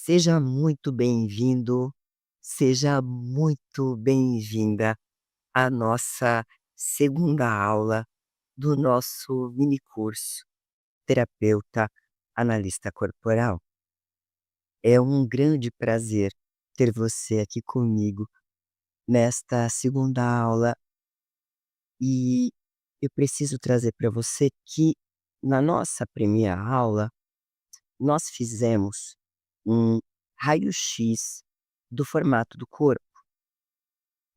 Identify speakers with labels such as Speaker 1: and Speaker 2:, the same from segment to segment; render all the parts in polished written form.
Speaker 1: Seja muito bem-vindo, seja muito bem-vinda à nossa segunda aula do nosso mini curso Terapeuta Analista Corporal. É um grande prazer ter você aqui comigo nesta segunda aula e eu preciso trazer para você que na nossa primeira aula nós fizemos um raio-x do formato do corpo.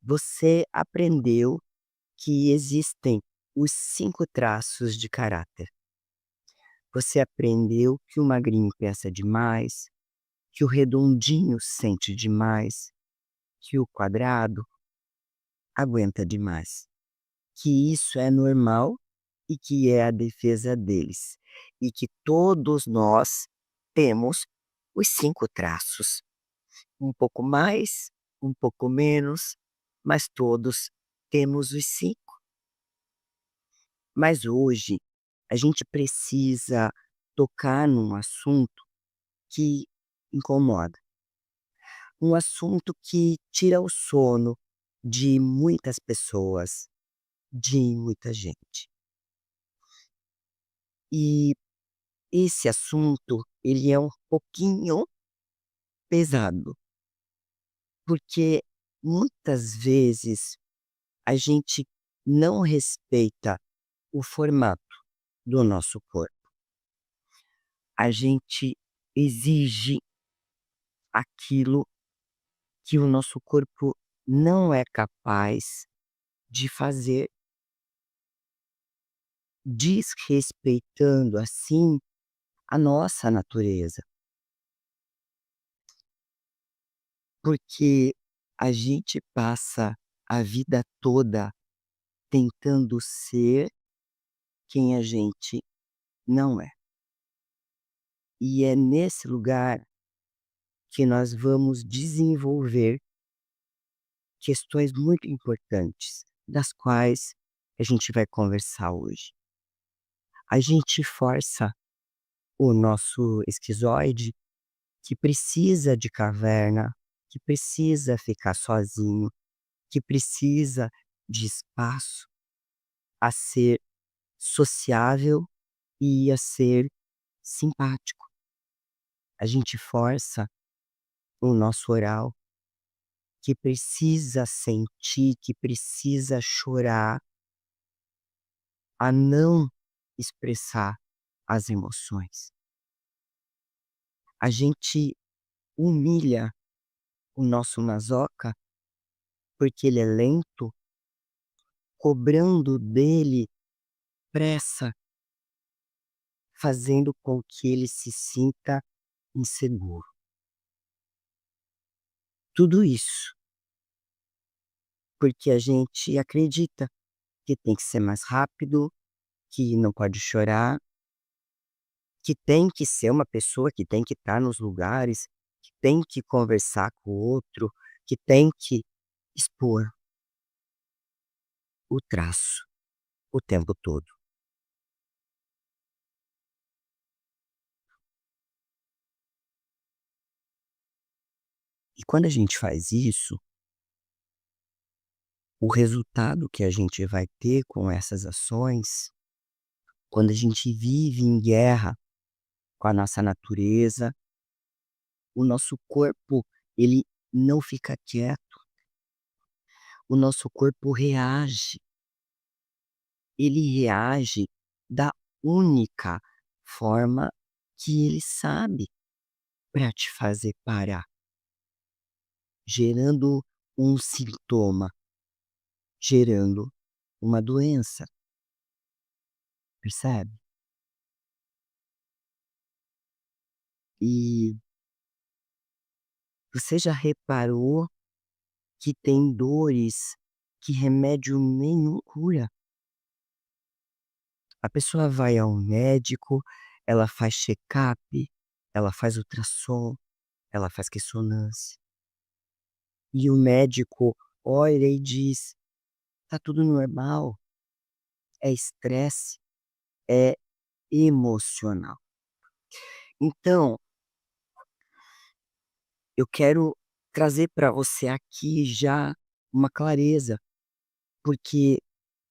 Speaker 1: Você aprendeu que existem os 5 traços de caráter. Você aprendeu que o magrinho pensa demais, que o redondinho sente demais, que o quadrado aguenta demais, que isso é normal e que é a defesa deles, e que todos nós temos os 5 traços. Um pouco mais, um pouco menos, mas todos temos os 5. Mas hoje a gente precisa tocar num assunto que incomoda, um assunto que tira o sono de muitas pessoas, de muita gente. E esse assunto, ele é um pouquinho pesado, porque muitas vezes a gente não respeita o formato do nosso corpo. A gente exige aquilo que o nosso corpo não é capaz de fazer, desrespeitando assim a nossa natureza, porque a gente passa a vida toda tentando ser quem a gente não é. E é nesse lugar que nós vamos desenvolver questões muito importantes, das quais a gente vai conversar hoje. A gente força o nosso esquizoide, que precisa de caverna, que precisa ficar sozinho, que precisa de espaço, a ser sociável e a ser simpático. A gente força o nosso oral, que precisa sentir, que precisa chorar, a não expressar as emoções. A gente humilha o nosso masoca, porque ele é lento, cobrando dele pressa, fazendo com que ele se sinta inseguro. Tudo isso porque a gente acredita que tem que ser mais rápido, que não pode chorar, que tem que ser uma pessoa que tem que estar nos lugares, que tem que conversar com o outro, que tem que expor o traço o tempo todo. E quando a gente faz isso, o resultado que a gente vai ter com essas ações, quando a gente vive em guerra com a nossa natureza, o nosso corpo, ele não fica quieto, o nosso corpo reage. Ele reage da única forma que ele sabe para te fazer parar, gerando um sintoma, gerando uma doença, percebe? E você já reparou que tem dores que remédio nenhum cura? A pessoa vai ao médico, ela faz check-up, ela faz ultrassom, ela faz ressonância. E o médico olha e diz: "Tá tudo normal, é estresse, é emocional". Então, eu quero trazer para você aqui já uma clareza, porque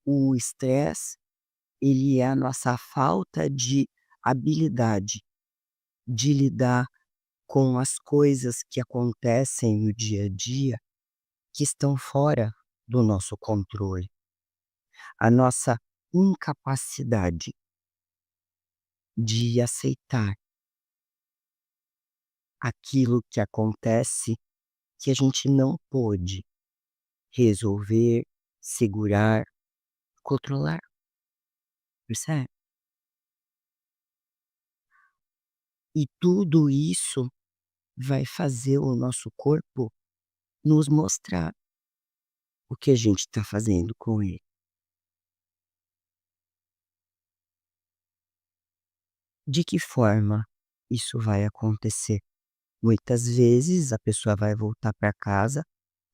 Speaker 1: o estresse, ele é a nossa falta de habilidade de lidar com as coisas que acontecem no dia a dia que estão fora do nosso controle. A nossa incapacidade de aceitar aquilo que acontece que a gente não pôde resolver, segurar, controlar, percebe? E tudo isso vai fazer o nosso corpo nos mostrar o que a gente está fazendo com ele. De que forma isso vai acontecer? Muitas vezes a pessoa vai voltar para casa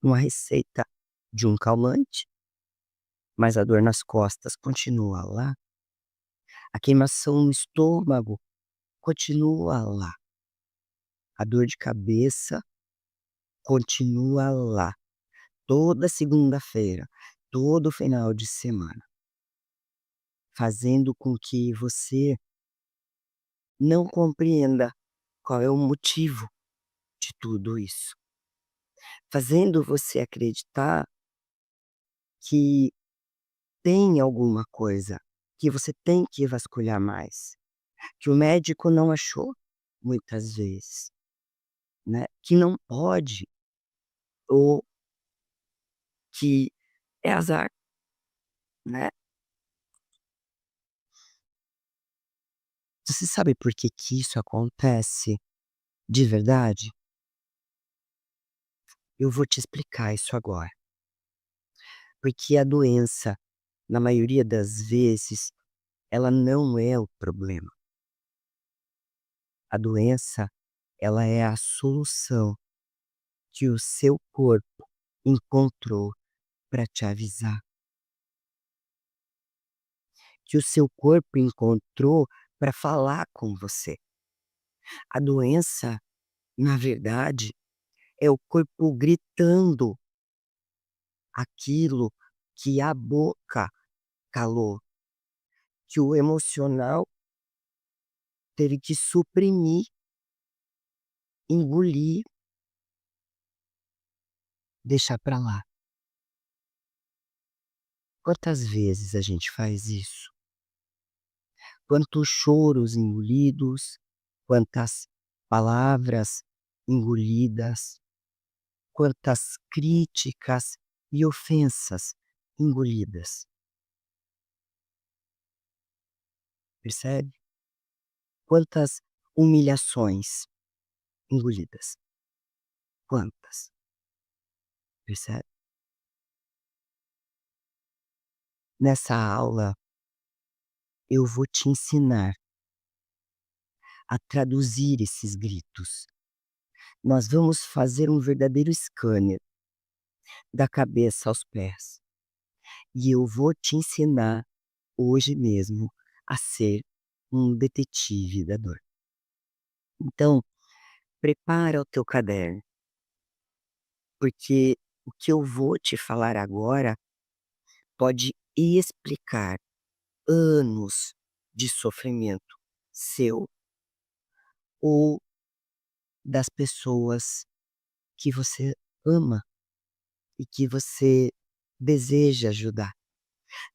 Speaker 1: com a receita de um calmante, mas a dor nas costas continua lá, a queimação no estômago continua lá, a dor de cabeça continua lá, toda segunda-feira, todo final de semana, fazendo com que você não compreenda qual é o motivo de tudo isso, fazendo você acreditar que tem alguma coisa que você tem que vasculhar mais, que o médico não achou muitas vezes, né, que não pode ou que é azar, né. Você sabe por que que isso acontece de verdade? Eu vou te explicar isso agora. Porque a doença, na maioria das vezes, ela não é o problema. A doença, ela é a solução que o seu corpo encontrou para te avisar, que o seu corpo encontrou para falar com você. A doença, na verdade, é o corpo gritando aquilo que a boca calou, que o emocional teve que suprimir, engolir, deixar para lá. Quantas vezes a gente faz isso? Quantos choros engolidos, quantas palavras engolidas, quantas críticas e ofensas engolidas, percebe? Quantas humilhações engolidas, quantas, percebe? Nessa aula eu vou te ensinar a traduzir esses gritos. Nós vamos fazer um verdadeiro scanner da cabeça aos pés. E eu vou te ensinar hoje mesmo a ser um detetive da dor. Então, prepara o teu caderno, porque o que eu vou te falar agora pode explicar anos de sofrimento seu ou das pessoas que você ama e que você deseja ajudar,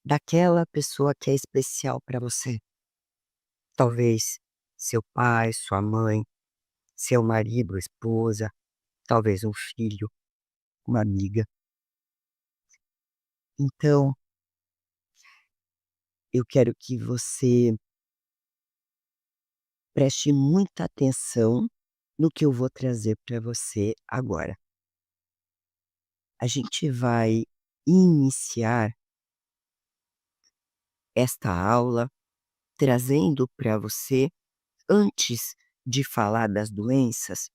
Speaker 1: daquela pessoa que é especial para você. Talvez seu pai, sua mãe, seu marido ou esposa, talvez um filho, uma amiga. Então, eu quero que você preste muita atenção no que eu vou trazer para você agora. A gente vai iniciar esta aula trazendo para você, antes de falar das doenças,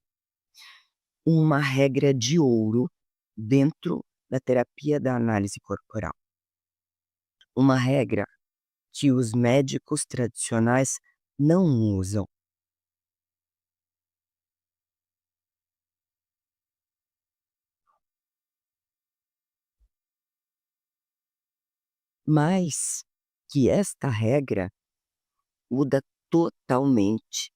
Speaker 1: uma regra de ouro dentro da terapia da análise corporal. Uma regra que os médicos tradicionais não usam. mas que esta regra muda totalmente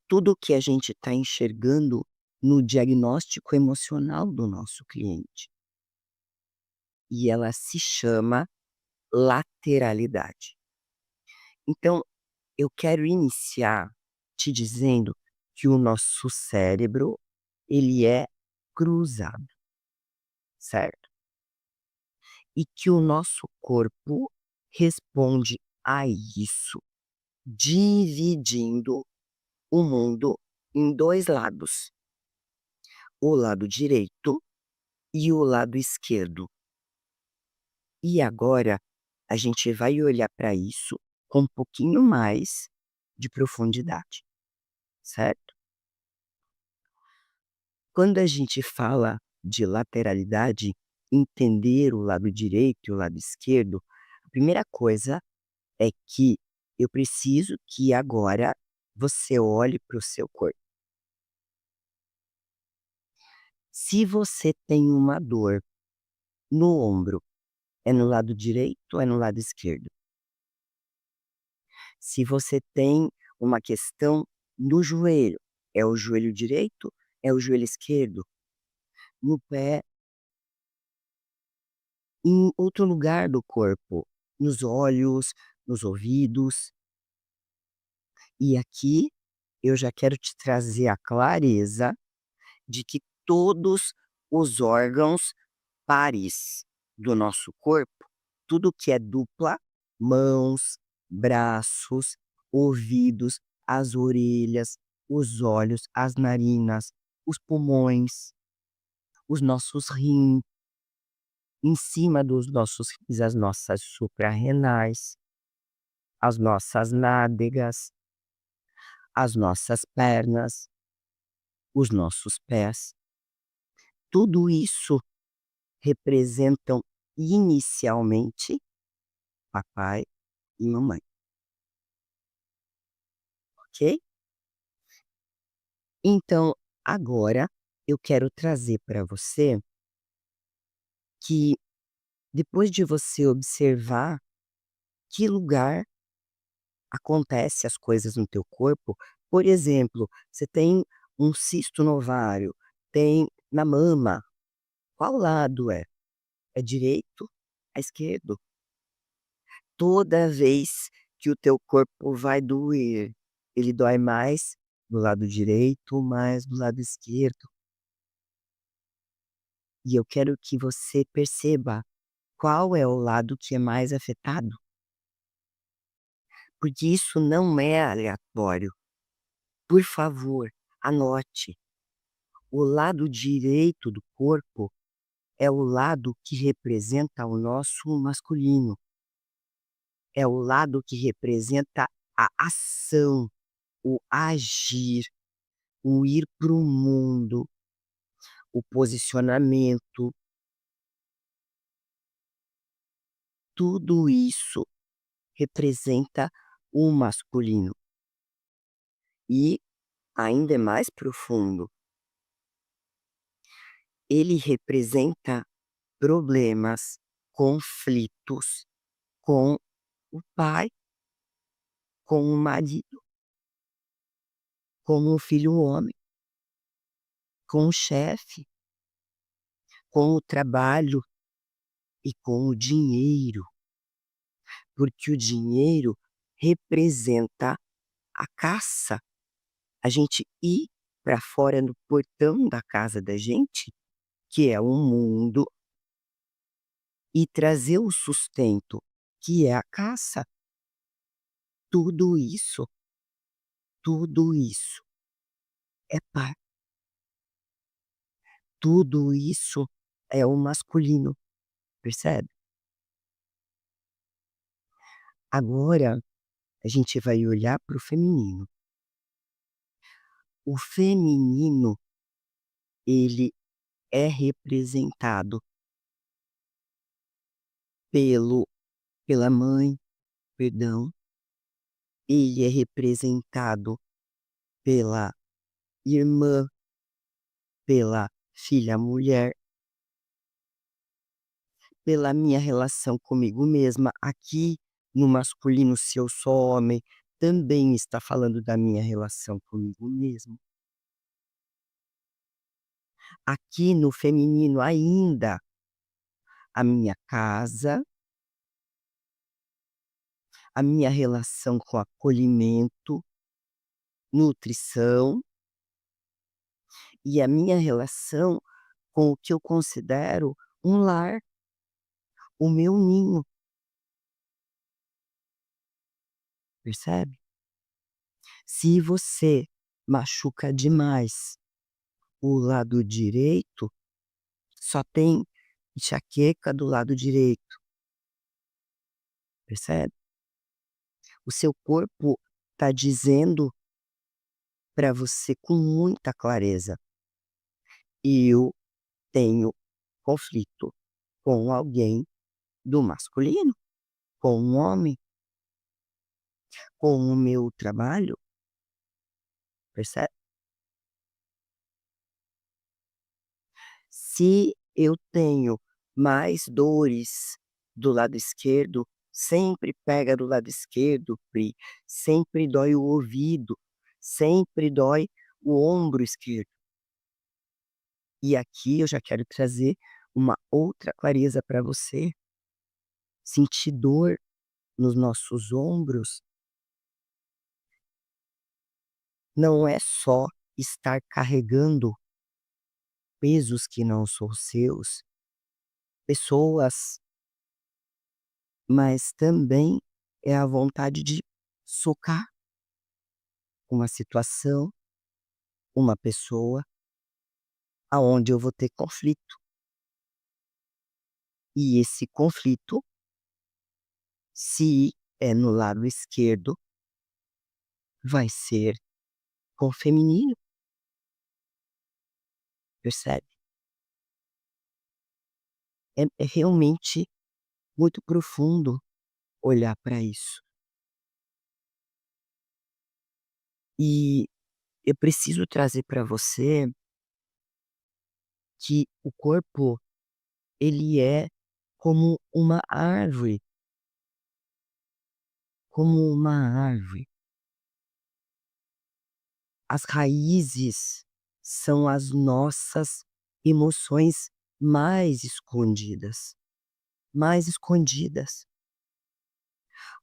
Speaker 1: tudo o que a gente está enxergando no diagnóstico emocional do nosso cliente. E ela se chama lateralidade. Então, eu quero iniciar te dizendo que o nosso cérebro, ele é cruzado, certo? E que o nosso corpo responde a isso, dividindo o mundo em 2 lados, o lado direito e o lado esquerdo. E agora a gente vai olhar para isso com um pouquinho mais de profundidade, certo? Quando a gente fala de lateralidade, entender o lado direito e o lado esquerdo, a primeira coisa é que eu preciso que agora você olhe para o seu corpo. Se você tem uma dor no ombro, é no lado direito ou é no lado esquerdo? Se você tem uma questão no joelho, é o joelho direito, é o joelho esquerdo? No pé, em outro lugar do corpo, nos olhos, nos ouvidos. E aqui eu já quero te trazer a clareza de que todos os órgãos pares do nosso corpo, tudo que é dupla, mãos, braços, ouvidos, as orelhas, os olhos, as narinas, os pulmões, os nossos rins, em cima dos nossos rins, as nossas suprarrenais, as nossas nádegas, as nossas pernas, os nossos pés. Tudo isso representam inicialmente papai e mamãe, ok? Então, agora eu quero trazer para você que depois de você observar que lugar acontece as coisas no teu corpo, por exemplo, você tem um cisto no ovário, tem na mama, qual lado é? É direito? É esquerdo? Toda vez que o teu corpo vai doer, ele dói mais do lado direito, mais do lado esquerdo. E eu quero que você perceba qual é o lado que é mais afetado, porque isso não é aleatório. Por favor, anote. O lado direito do corpo é o lado que representa o nosso masculino, é o lado que representa a ação, o agir, o ir para o mundo, o posicionamento, tudo isso representa o masculino. E ainda é mais profundo, ele representa problemas, conflitos com o pai, com o marido, com o filho homem, com o chefe, com o trabalho e com o dinheiro, porque o dinheiro representa a caça. A gente ir para fora no portão da casa da gente, que é o mundo, e trazer o sustento, que é a caça. Tudo tudo isso é par, tudo isso é o masculino, percebe? Agora a gente vai olhar para o feminino. O feminino, ele é representado pelo pela mãe, perdão, ele é representado pela irmã, pela filha mulher, pela minha relação comigo mesma. Aqui no masculino, se eu sou homem, também está falando da minha relação comigo mesmo. Aqui no feminino ainda, a minha casa, a minha relação com acolhimento, nutrição e a minha relação com o que eu considero um lar, o meu ninho, percebe? Se você machuca demais o lado direito, só tem enxaqueca do lado direito, percebe? O seu corpo está dizendo para você com muita clareza: "Eu tenho conflito com alguém do masculino, com um homem, com o meu trabalho", percebe? Se eu tenho mais dores do lado esquerdo, sempre pega do lado esquerdo, Pri, sempre dói o ouvido, sempre dói o ombro esquerdo. E aqui eu já quero trazer uma outra clareza para você. Sentir dor nos nossos ombros não é só estar carregando pesos que não são seus, pessoas, mas também é a vontade de socar uma situação, uma pessoa, aonde eu vou ter conflito. E esse conflito, se é no lado esquerdo, vai ser com o feminino, percebe? É realmente muito profundo olhar para isso. E eu preciso trazer para você que o corpo, ele é como uma árvore, como uma árvore. As raízes são as nossas emoções mais escondidas, mais escondidas.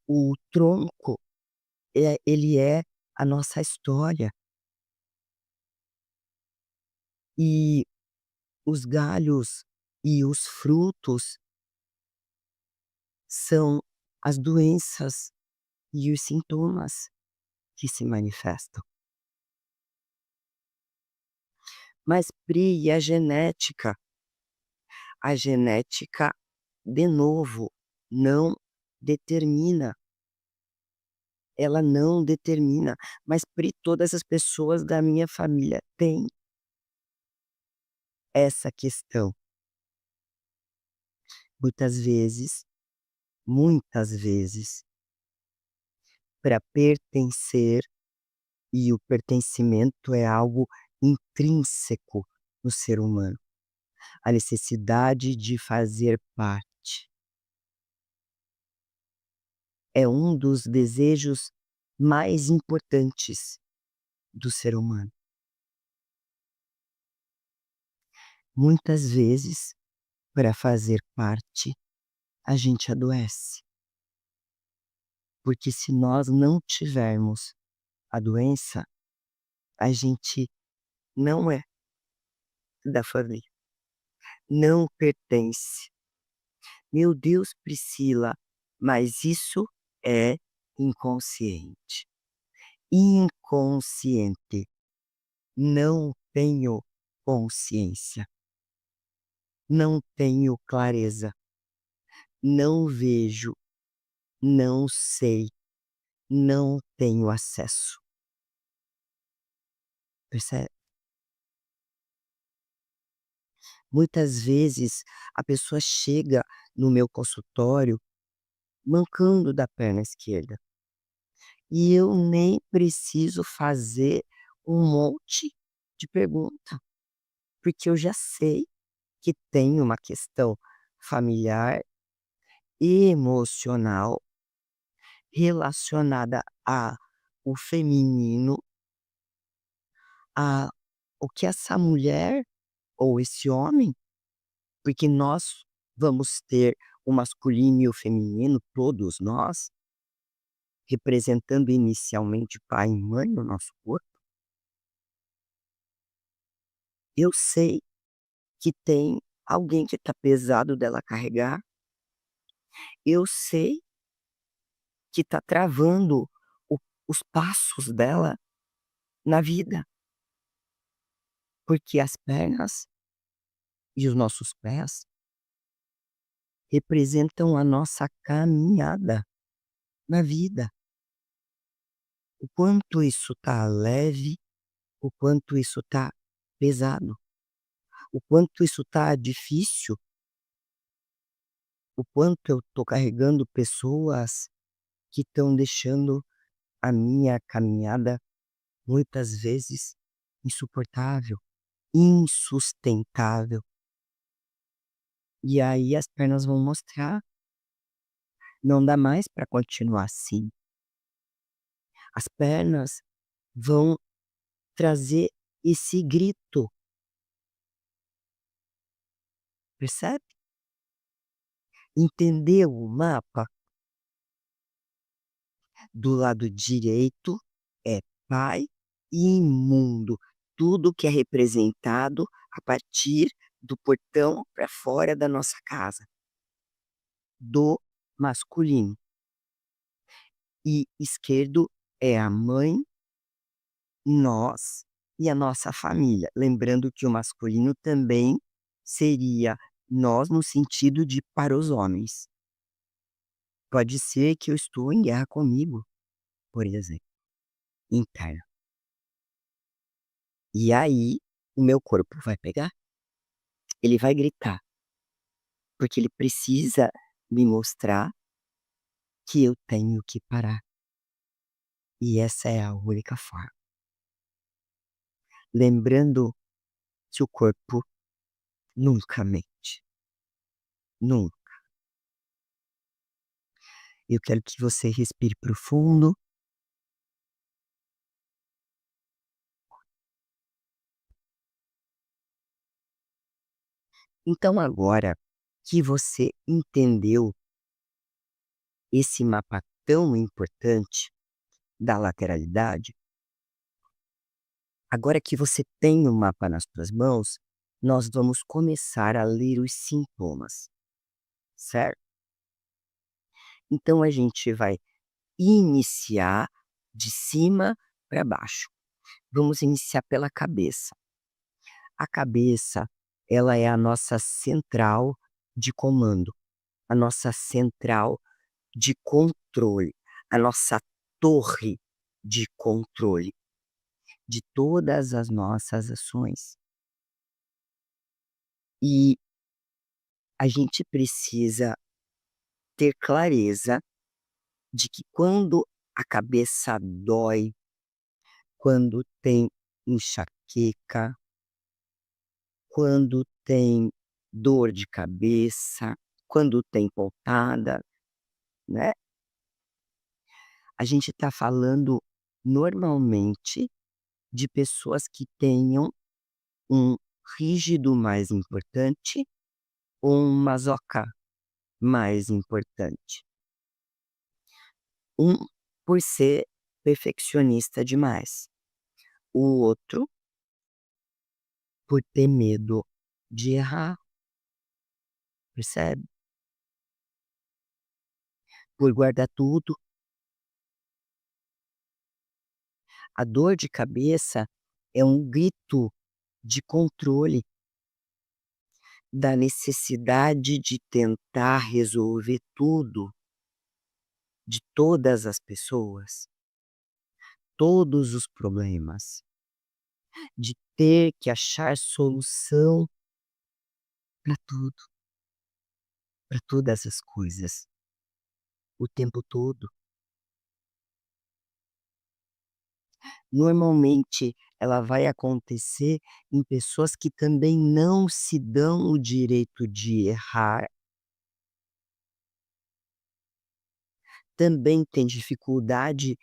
Speaker 1: O tronco, ele é a nossa história e os galhos e os frutos são as doenças e os sintomas que se manifestam. Mas Pri, e a genética? A genética, de novo, não determina, ela não determina, mas Pri, todas as pessoas da minha família têm essa questão. Muitas vezes, para pertencer, e o pertencimento é algo intrínseco no ser humano, a necessidade de fazer parte. É um dos desejos mais importantes do ser humano. Muitas vezes, para fazer parte, a gente adoece, porque se nós não tivermos a doença, a gente não é da família, não pertence. Meu Deus, Priscila, mas isso é inconsciente. Inconsciente. Não tenho consciência, não tenho clareza, não vejo, não sei, não tenho acesso. Percebe? Muitas vezes a pessoa chega no meu consultório mancando da perna esquerda e eu nem preciso fazer um monte de pergunta, porque eu já sei que tem uma questão familiar, emocional, relacionada a o feminino, a o que essa mulher ou esse homem, porque nós vamos ter o masculino e o feminino, todos nós, representando inicialmente pai e mãe no nosso corpo. Eu sei que tem alguém que está pesado dela carregar, eu sei que está travando o os passos dela na vida, porque as pernas e os nossos pés representam a nossa caminhada na vida. O quanto isso tá leve, o quanto isso tá pesado, o quanto isso tá difícil, o quanto eu tô carregando pessoas que estão deixando a minha caminhada muitas vezes insuportável, insustentável. E aí as pernas vão mostrar, não dá mais para continuar assim. As pernas vão trazer esse grito, percebe? Entendeu o mapa? Do lado direito é pai e mundo, tudo que é representado a partir do portão para fora da nossa casa, do masculino. E esquerdo é a mãe, nós e a nossa família. Lembrando que o masculino também seria nós no sentido de para os homens. Pode ser que eu estou em guerra comigo, por exemplo, interna. E aí o meu corpo vai pegar, ele vai gritar, porque ele precisa me mostrar que eu tenho que parar. E essa é a única forma. Lembrando que o corpo nunca mente. Nunca. Eu quero que você respire profundo. Então, agora que você entendeu esse mapa tão importante da lateralidade, agora que você tem o mapa nas suas mãos, nós vamos começar a ler os sintomas, certo? Então, a gente vai iniciar de cima para baixo. Vamos iniciar pela cabeça. A cabeça, ela é a nossa central de comando, a nossa central de controle, a nossa torre de controle de todas as nossas ações. E a gente precisa ter clareza de que quando a cabeça dói, quando tem enxaqueca, quando tem dor de cabeça, quando tem pontada, né, a gente está falando normalmente de pessoas que tenham um rígido mais importante ou um masoca mais importante. Um por ser perfeccionista demais, o outro por ter medo de errar, percebe? Por guardar tudo. A dor de cabeça é um grito de controle, da necessidade de tentar resolver tudo, de todas as pessoas, todos os problemas, de ter que achar solução para tudo, para todas as coisas, o tempo todo. Normalmente, ela vai acontecer em pessoas que também não se dão o direito de errar também têm dificuldade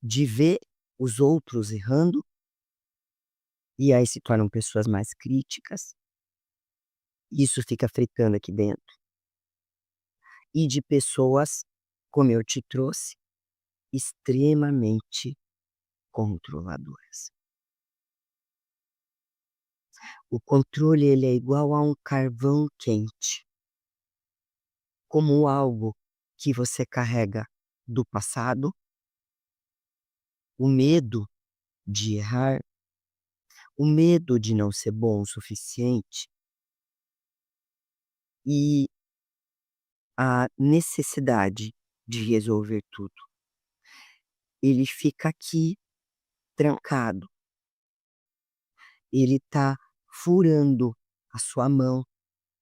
Speaker 1: de ver os outros errando, e aí se tornam pessoas mais críticas, isso fica fritando aqui dentro, e de pessoas, como eu te trouxe, extremamente controladoras. O controle ele é igual a um carvão quente, como algo que você carrega do passado, o medo de errar, o medo de não ser bom o suficiente e a necessidade de resolver tudo. Ele fica aqui trancado, ele tá furando a sua mão,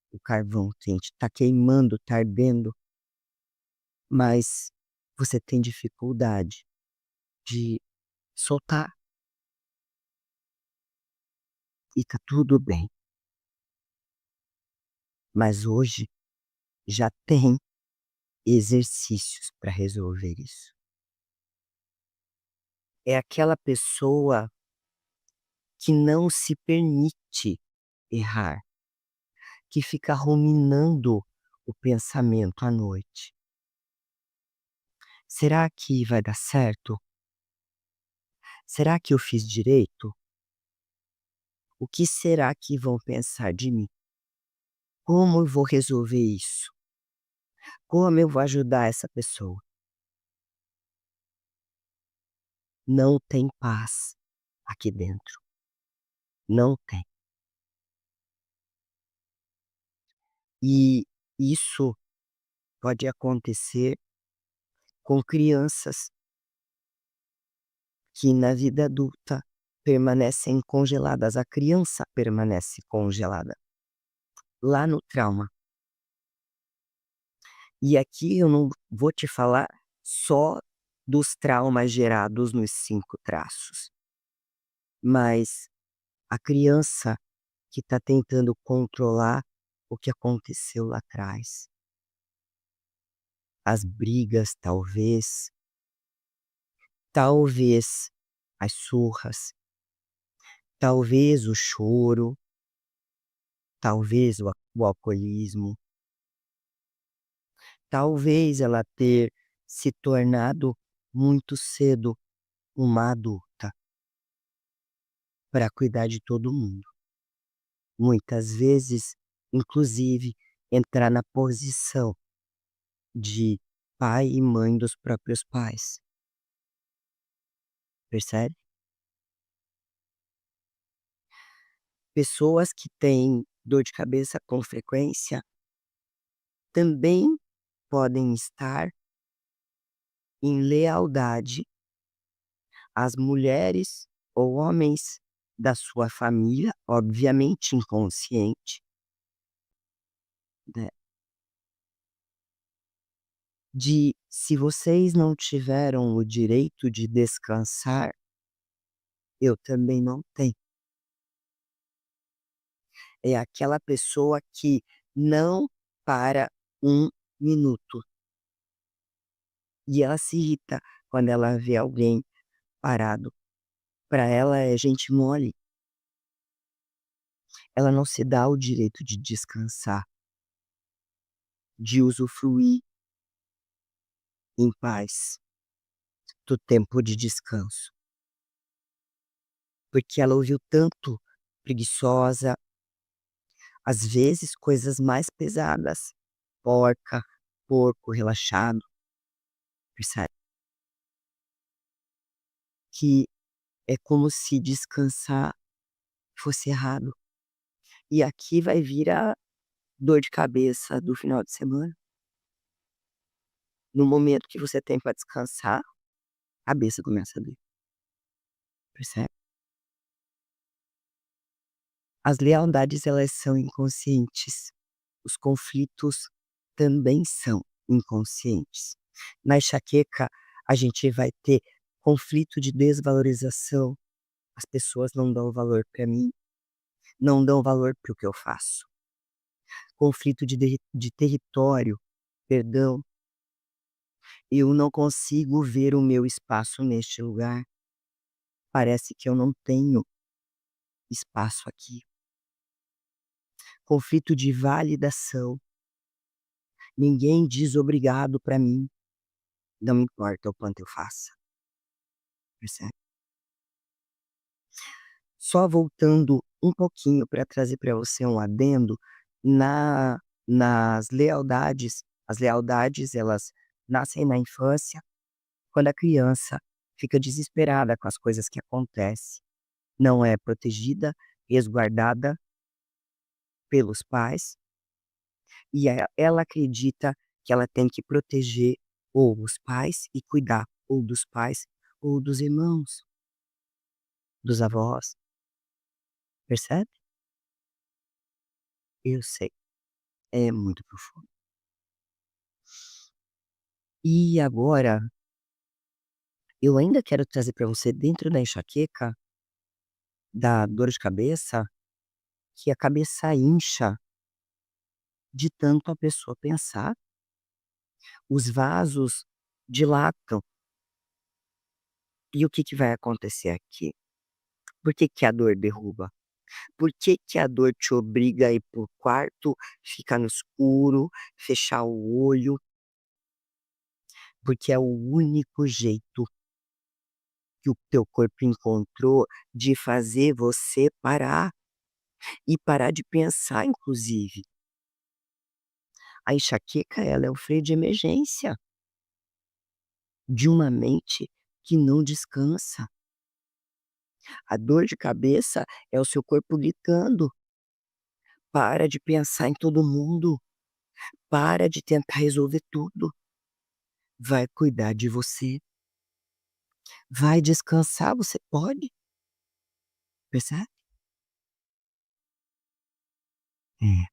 Speaker 1: o carvão quente tá queimando, tá ardendo, mas você tem dificuldade de soltar e tá tudo bem. Mas hoje já tem exercícios para resolver isso. É aquela pessoa que não se permite errar, que fica ruminando o pensamento à noite. Será que vai dar certo? Será que eu fiz direito? O que será que vão pensar de mim? Como eu vou resolver isso? Como eu vou ajudar essa pessoa? Não tem paz aqui dentro. Não tem. E isso pode acontecer com crianças que na vida adulta permanecem congeladas. A criança permanece congelada lá no trauma. E aqui eu não vou te falar só dos traumas gerados nos 5 traços, mas a criança que está tentando controlar o que aconteceu lá atrás. As brigas, talvez as surras, talvez o choro, talvez o alcoolismo, talvez ela ter se tornado muito cedo uma adulta para cuidar de todo mundo. Muitas vezes, inclusive, entrar na posição de pai e mãe dos próprios pais. Percebe? Pessoas que têm dor de cabeça com frequência também podem estar em lealdade às mulheres ou homens da sua família, obviamente inconsciente, né, de se vocês não tiveram o direito de descansar, eu também não tenho. É aquela pessoa que não para um minuto. E ela se irrita quando ela vê alguém parado. Para ela é gente mole. Ela não se dá o direito de descansar, de usufruir em paz do tempo de descanso. Porque ela ouviu tanto preguiçosa, às vezes coisas mais pesadas, porca, porco, relaxado, percebe? Que é como se descansar fosse errado. E aqui vai vir a dor de cabeça do final de semana. No momento que você tem para descansar, a cabeça começa a doer, percebe? As lealdades elas são inconscientes, os conflitos também são inconscientes. Na enxaqueca, a gente vai ter conflito de desvalorização, as pessoas não dão valor para mim, não dão valor para o que eu faço. Conflito de território, perdão, Eu não consigo ver o meu espaço neste lugar. Parece que eu não tenho espaço aqui. Conflito de validação. Ninguém diz obrigado para mim, não importa o quanto eu faça, percebe? Só voltando um pouquinho para trazer para você um adendo, na nas lealdades, as lealdades elas nascem na infância, quando a criança fica desesperada com as coisas que acontecem, não é protegida, resguardada pelos pais, e ela acredita que ela tem que proteger ou os pais e cuidar ou dos pais ou dos irmãos, dos avós, percebe? Eu sei, é muito profundo. E agora, eu ainda quero trazer para você dentro da enxaqueca, da dor de cabeça, que a cabeça incha de tanto a pessoa pensar, os vasos dilatam. E o que que vai acontecer aqui? Por que que a dor derruba? Por que que a dor te obriga a ir para o quarto, ficar no escuro, fechar o olho? Porque é o único jeito que o teu corpo encontrou de fazer você parar, e parar de pensar inclusive. A enxaqueca ela é o freio de emergência de uma mente que não descansa. A dor de cabeça é o seu corpo gritando: "Para de pensar em todo mundo, para de tentar resolver tudo, vai cuidar de você, vai descansar, você pode", percebe? É,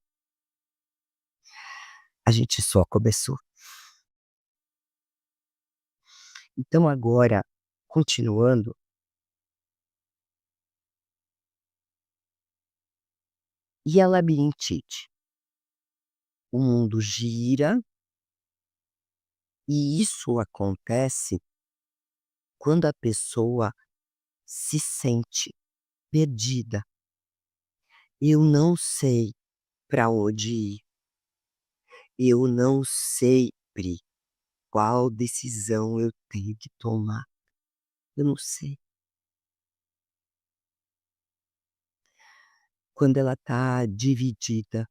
Speaker 1: a gente só começou. Então agora, continuando, e a labirintite? O mundo gira e isso acontece quando a pessoa se sente perdida. Eu não sei para onde ir, eu não sei Pri, qual decisão eu tenho que tomar, eu não sei. Quando ela está dividida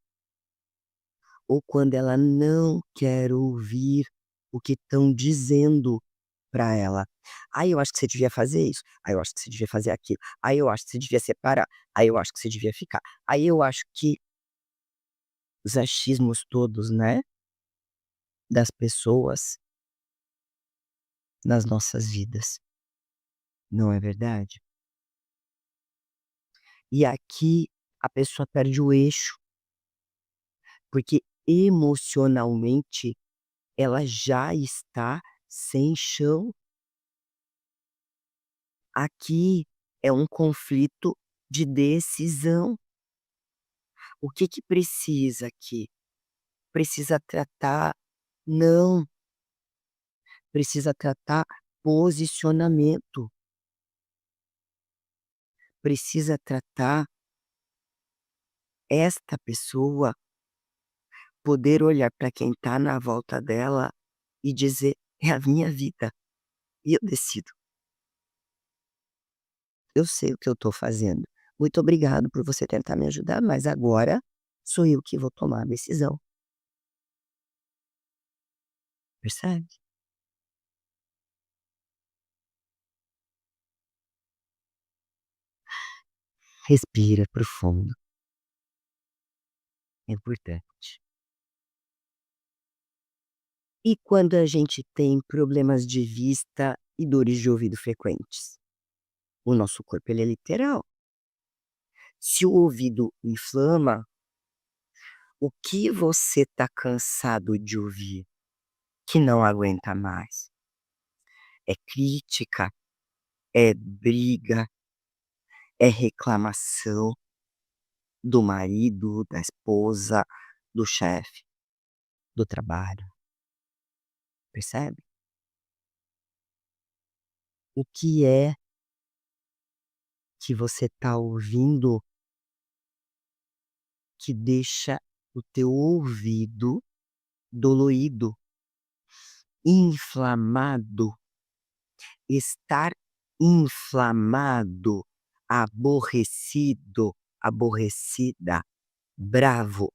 Speaker 1: ou quando ela não quer ouvir o que estão dizendo para ela. "Ai, eu acho que você devia fazer isso. Ai, eu acho que você devia fazer aquilo. Ai, eu acho que você devia separar. Ai, eu acho que você devia ficar. Aí eu acho que" os achismos todos, né, das pessoas nas nossas vidas, não é verdade? E aqui a pessoa perde o eixo, porque emocionalmente ela já está sem chão. Aqui é um conflito de decisão. O que que precisa aqui? Precisa tratar não, precisa tratar posicionamento, precisa tratar esta pessoa poder olhar para quem está na volta dela e dizer: "É a minha vida e eu decido. Eu sei o que eu estou fazendo. Muito obrigado por você tentar me ajudar, mas agora sou eu que vou tomar a decisão", percebe? Respira profundo, é importante. E quando a gente tem problemas de vista e dores de ouvido frequentes? O nosso corpo ele é literal. Se o ouvido inflama, o que você está cansado de ouvir, que não aguenta mais? É crítica, é briga, é reclamação do marido, da esposa, do chefe, do trabalho, percebe? O que é que você está ouvindo que deixa o teu ouvido doloído, inflamado, estar inflamado, aborrecido, aborrecida, bravo,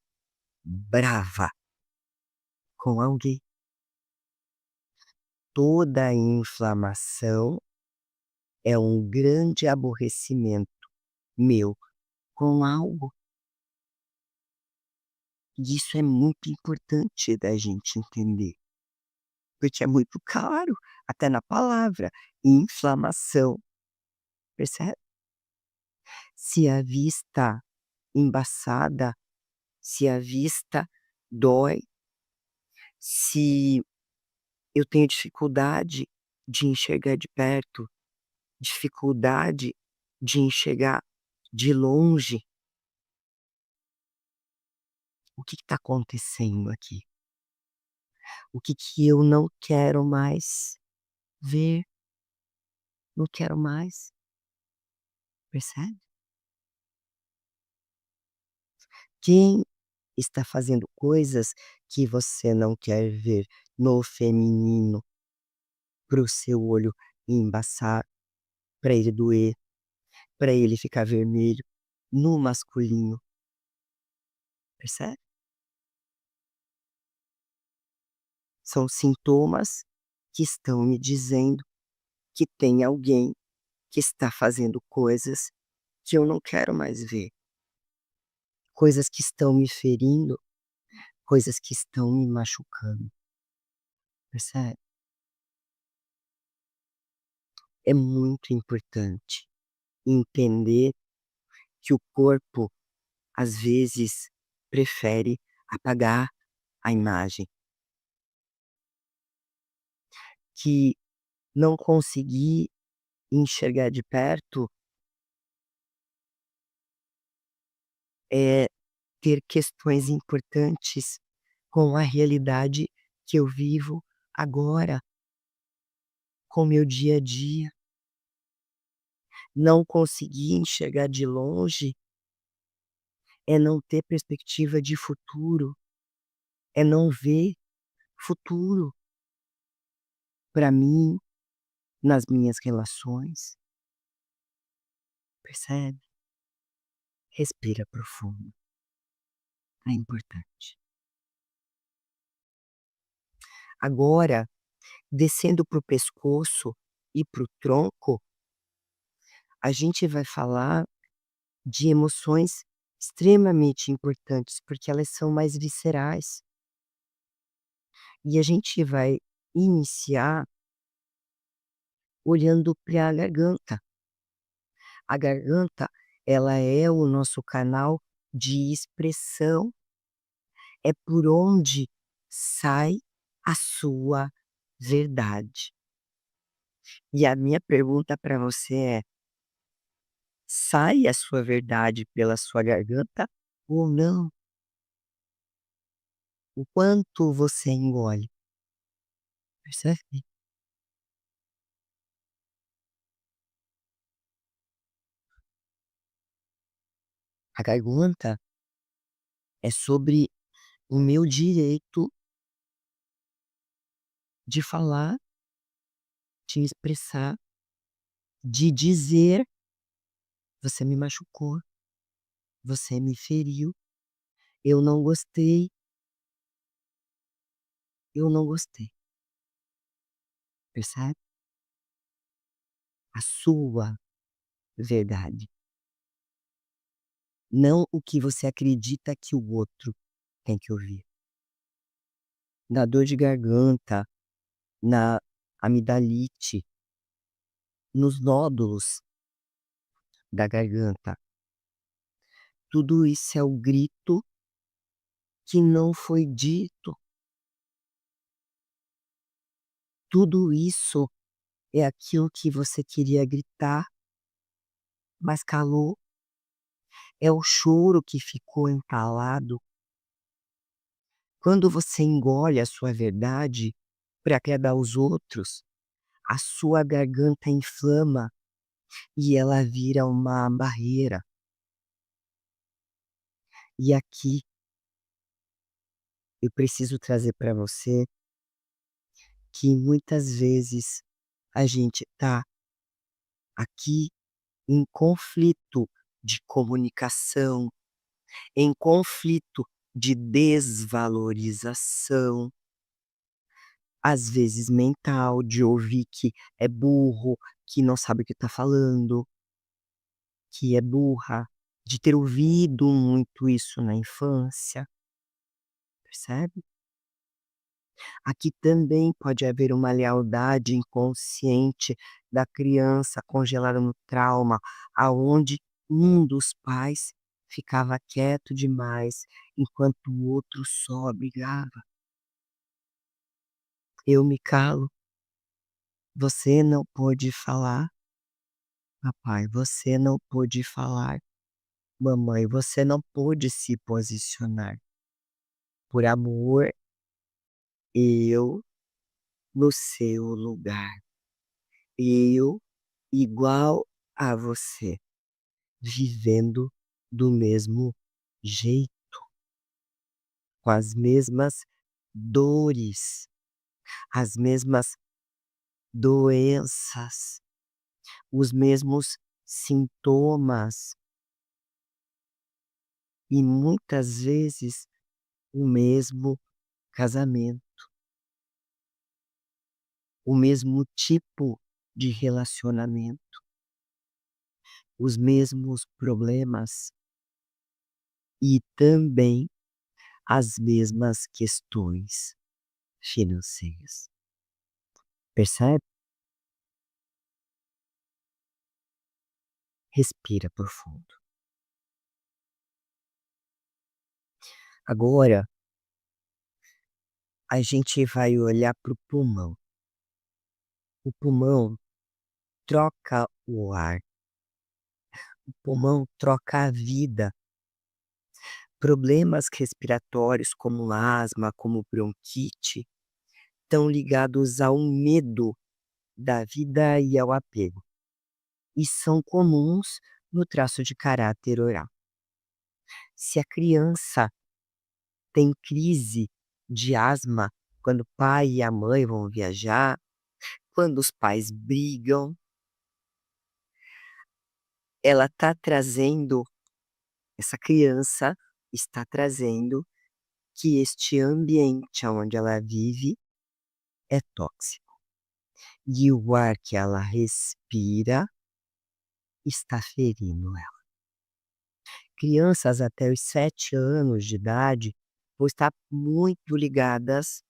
Speaker 1: brava com alguém. Toda inflamação é um grande aborrecimento meu com algo. E isso é muito importante da gente entender, porque é muito claro, até na palavra, inflamação, percebe? Se a vista embaçada, se a vista dói, se eu tenho dificuldade de enxergar de perto, dificuldade de enxergar de longe, o que está acontecendo aqui? O que que eu não quero mais ver, não quero mais, percebe? Quem está fazendo coisas que você não quer ver no feminino, para o seu olho embaçar, para ele doer, para ele ficar vermelho, no masculino, percebe? São sintomas que estão me dizendo que tem alguém que está fazendo coisas que eu não quero mais ver, coisas que estão me ferindo, coisas que estão me machucando, percebe? É muito importante entender que o corpo, às vezes, prefere apagar a imagem, que não conseguir enxergar de perto é ter questões importantes com a realidade que eu vivo agora, com o meu dia a dia. Não conseguir enxergar de longe é não ter perspectiva de futuro, é não ver futuro para mim, nas minhas relações, percebe? Respira profundo, é importante. Agora, descendo para o pescoço e para o tronco, a gente vai falar de emoções extremamente importantes, porque elas são mais viscerais. E a gente vai iniciar olhando para a garganta. A garganta, ela é o nosso canal de expressão, é por onde sai a sua verdade. E a minha pergunta para você é: sai a sua verdade pela sua garganta ou não? O quanto você engole, percebe? A garganta é sobre o meu direito de falar, de expressar, de dizer: "Você me machucou, você me feriu, eu não gostei, eu não gostei", percebe? A sua verdade, não o que você acredita que o outro tem que ouvir. Na dor de garganta, na amidalite, nos nódulos da garganta, tudo isso é o grito que não foi dito, tudo isso é aquilo que você queria gritar, mas calou, é o choro que ficou entalado. Quando você engole a sua verdade para agradar os outros, a sua garganta inflama e ela vira uma barreira. E aqui eu preciso trazer para você que muitas vezes a gente tá aqui em conflito de comunicação, em conflito de desvalorização, às vezes mental, de ouvir que é burro, que não sabe o que está falando, que é burra, de ter ouvido muito isso na infância, percebe? Aqui também pode haver uma lealdade inconsciente da criança congelada no trauma, aonde um dos pais ficava quieto demais, enquanto o outro só brigava. Eu me calo, você não pôde falar, papai, você não pôde falar, mamãe, você não pôde se posicionar. Por amor, eu no seu lugar. Eu igual a você, vivendo do mesmo jeito, com as mesmas dores, as mesmas doenças, os mesmos sintomas e muitas vezes o mesmo casamento, o mesmo tipo de relacionamento, os mesmos problemas e também as mesmas questões financeiras. Percebe? Respira profundo. Agora, a gente vai olhar para o pulmão. O pulmão troca o ar, o pulmão troca a vida. Problemas respiratórios como asma, como bronquite, estão ligados ao medo da vida e ao apego, e são comuns no traço de caráter oral. Se a criança tem crise de asma quando o pai e a mãe vão viajar, quando os pais brigam, ela está trazendo, essa criança está trazendo que este ambiente onde ela vive é tóxico. E o ar que ela respira está ferindo ela. Crianças até os 7 anos de idade vão estar muito ligadas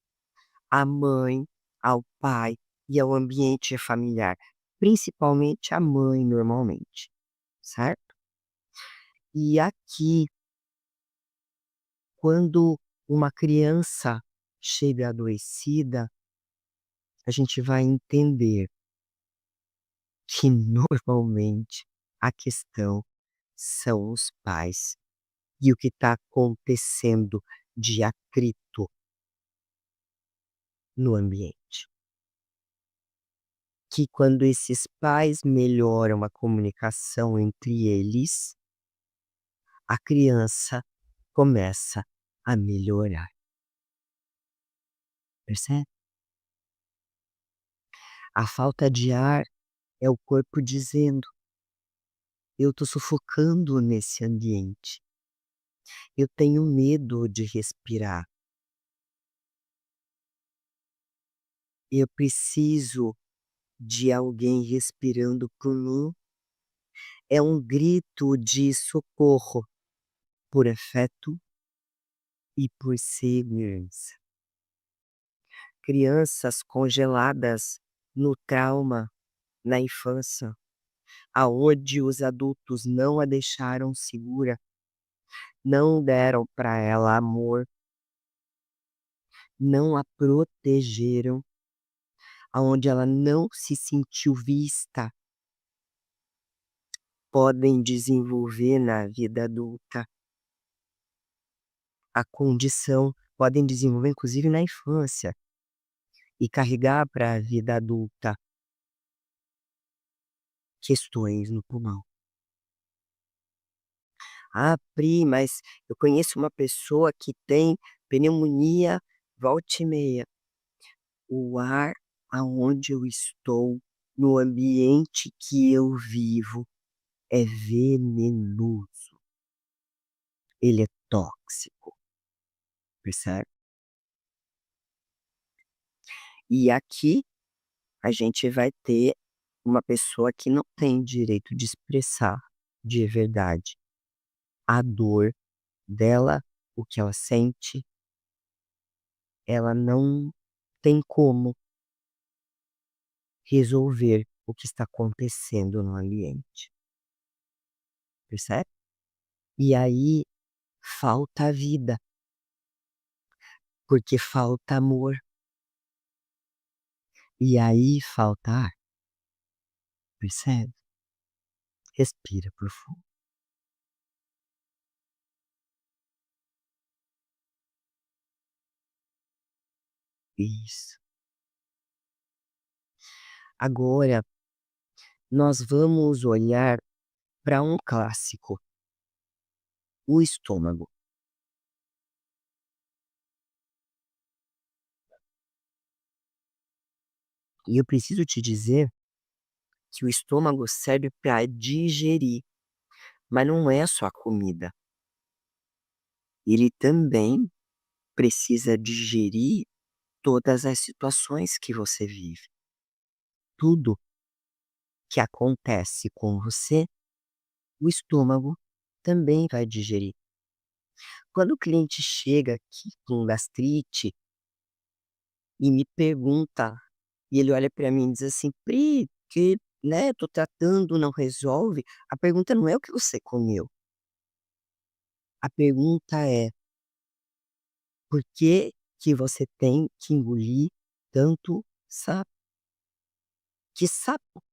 Speaker 1: à mãe, ao pai e ao ambiente familiar, principalmente a mãe normalmente, certo? E aqui, quando uma criança chega adoecida, a gente vai entender que normalmente a questão são os pais e o que está acontecendo de atrito no ambiente. Que quando esses pais melhoram a comunicação entre eles, a criança começa a melhorar. Percebe? A falta de ar é o corpo dizendo: eu estou sufocando nesse ambiente. Eu tenho medo de respirar. Eu preciso de alguém respirando por mim. É um grito de socorro por afeto e por segurança. Crianças congeladas no trauma, na infância, aonde os adultos não a deixaram segura, não deram para ela amor, não a protegeram, aonde ela não se sentiu vista, podem desenvolver na vida adulta a condição, podem desenvolver inclusive na infância e carregar para a vida adulta questões no pulmão. "Ah, Pri, mas eu conheço uma pessoa que tem pneumonia volta e meia". O ar aonde eu estou, no ambiente que eu vivo, é venenoso, ele é tóxico, percebe? E aqui a gente vai ter uma pessoa que não tem direito de expressar de verdade a dor dela, o que ela sente, ela não tem como resolver o que está acontecendo no ambiente, percebe? E aí falta vida, porque falta amor, e aí falta ar, percebe? Respira profundo. Isso. Agora nós vamos olhar para um clássico, o estômago. E eu preciso te dizer que o estômago serve para digerir, mas não é só a comida. Ele também precisa digerir todas as situações que você vive. Tudo que acontece com você, o estômago também vai digerir. Quando o cliente chega aqui com gastrite e me pergunta, e ele olha para mim e diz assim: "Pri, que, né, tô tratando, não resolve", a pergunta não é o que você comeu, a pergunta é: "Por que que você tem que engolir tanto sapo? Que sapo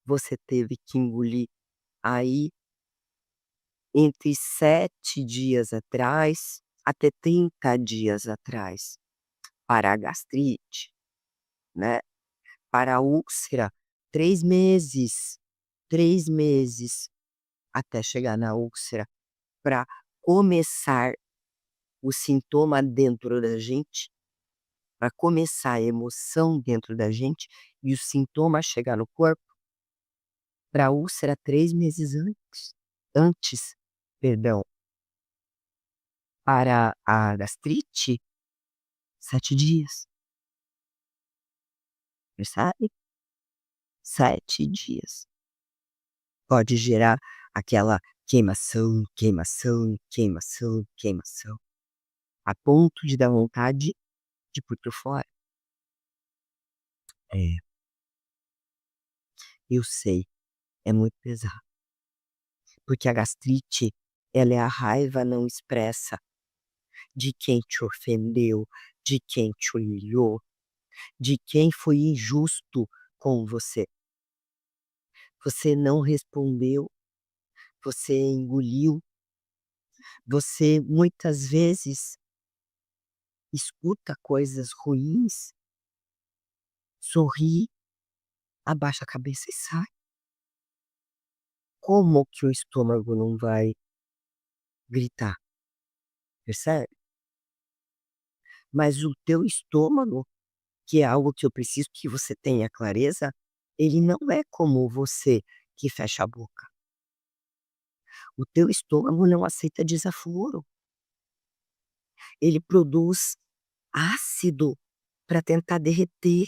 Speaker 1: você teve que engolir aí entre 7 dias atrás até 30 dias atrás, para a gastrite, né, para a úlcera, 3 meses, 3 meses até chegar na úlcera, para começar o sintoma dentro da gente, para começar a emoção dentro da gente e o sintoma chegar no corpo, para a úlcera 3 meses antes, perdão, para a gastrite 7 dias, percebe? 7 dias. Pode gerar aquela queimação, queimação, queimação, queimação, a ponto de dar vontade de pôr pra fora. É, eu sei, é muito pesado, porque a gastrite, ela é a raiva não expressa de quem te ofendeu, de quem te humilhou, de quem foi injusto com você. Você não respondeu, você engoliu, você muitas vezes escuta coisas ruins, sorri, abaixa a cabeça e sai. Como que o estômago não vai gritar, percebe? Mas o teu estômago, que é algo que eu preciso que você tenha clareza, ele não é como você que fecha a boca. O teu estômago não aceita desaforo. Ele produz ácido para tentar derreter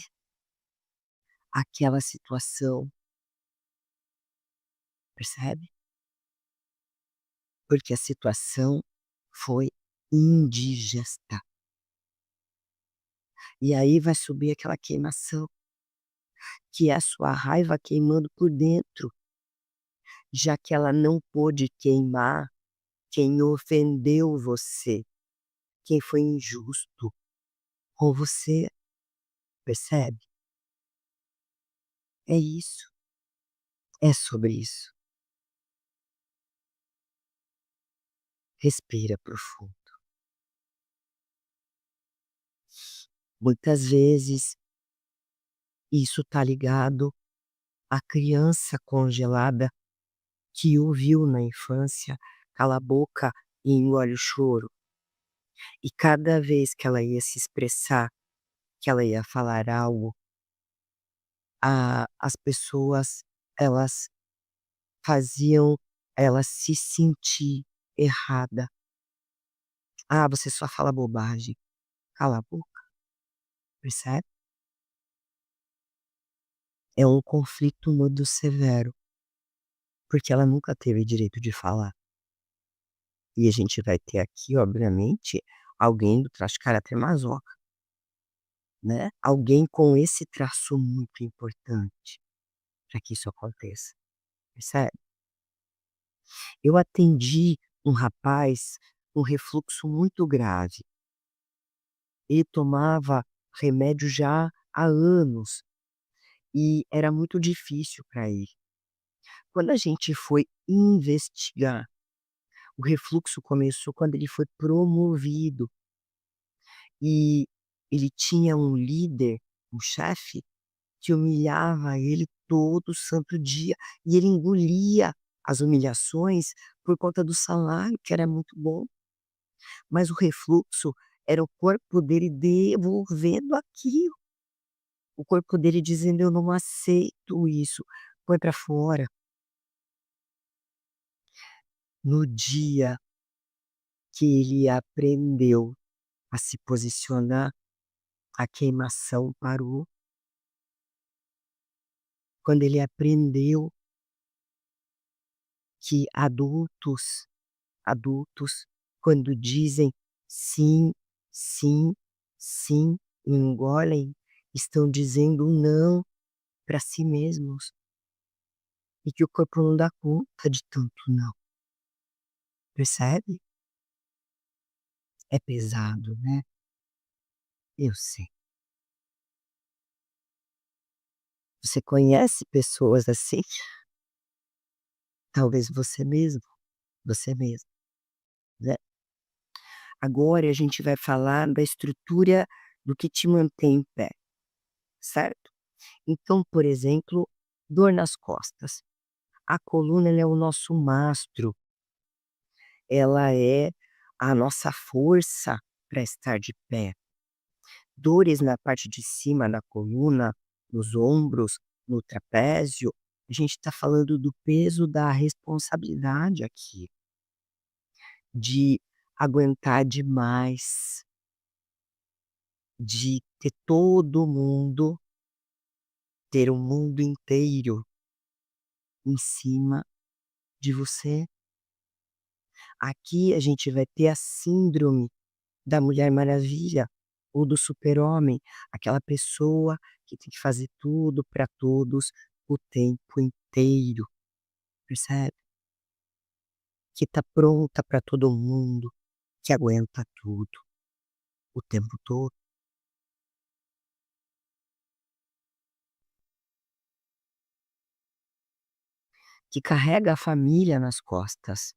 Speaker 1: aquela situação, percebe? Porque a situação foi indigesta. E aí vai subir aquela queimação, que é a sua raiva queimando por dentro, já que ela não pôde queimar quem ofendeu você, quem foi injusto com você, percebe? É isso, é sobre isso. Respira profundo. Muitas vezes isso está ligado A criança congelada que o viu na infância cala a boca e engole o choro, e cada vez que ela ia se expressar, que ela ia falar algo, as pessoas, elas faziam ela se sentir errada. "Ah, você só fala bobagem". Cala a boca, percebe? É um conflito muito severo, porque ela nunca teve direito de falar. E a gente vai ter aqui, obviamente, alguém do traço de caráter masoca, né, alguém com esse traço muito importante para que isso aconteça, percebe? Eu atendi um rapaz com refluxo muito grave. Ele tomava remédio já há anos e era muito difícil para ele. Quando a gente foi investigar, o refluxo começou quando ele foi promovido e ele tinha um líder, um chefe, que humilhava ele todo santo dia e ele engolia as humilhações por conta do salário, que era muito bom. Mas o refluxo era o corpo dele devolvendo aquilo, o corpo dele dizendo: "Eu não aceito isso, põe pra fora". No dia que ele aprendeu a se posicionar, a queimação parou. Quando ele aprendeu que adultos, quando dizem sim, sim, sim e engolem, estão dizendo não para si mesmos, e que o corpo não dá conta de tanto não, percebe? É pesado, né? Eu sei. Você conhece pessoas assim? Talvez você mesmo, né? Agora a gente vai falar da estrutura do que te mantém em pé, certo? Então, por exemplo, dor nas costas. A coluna ela é o nosso mastro, ela é a nossa força para estar de pé. Dores na parte de cima da coluna, nos ombros, no trapézio, a gente está falando do peso da responsabilidade aqui, de aguentar demais, de ter todo mundo, ter o mundo inteiro em cima de você. Aqui a gente vai ter a síndrome da Mulher Maravilha ou do Super-Homem, aquela pessoa que tem que fazer tudo para todos o tempo inteiro, percebe? Que tá pronta para todo mundo, que aguenta tudo o tempo todo, que carrega a família nas costas,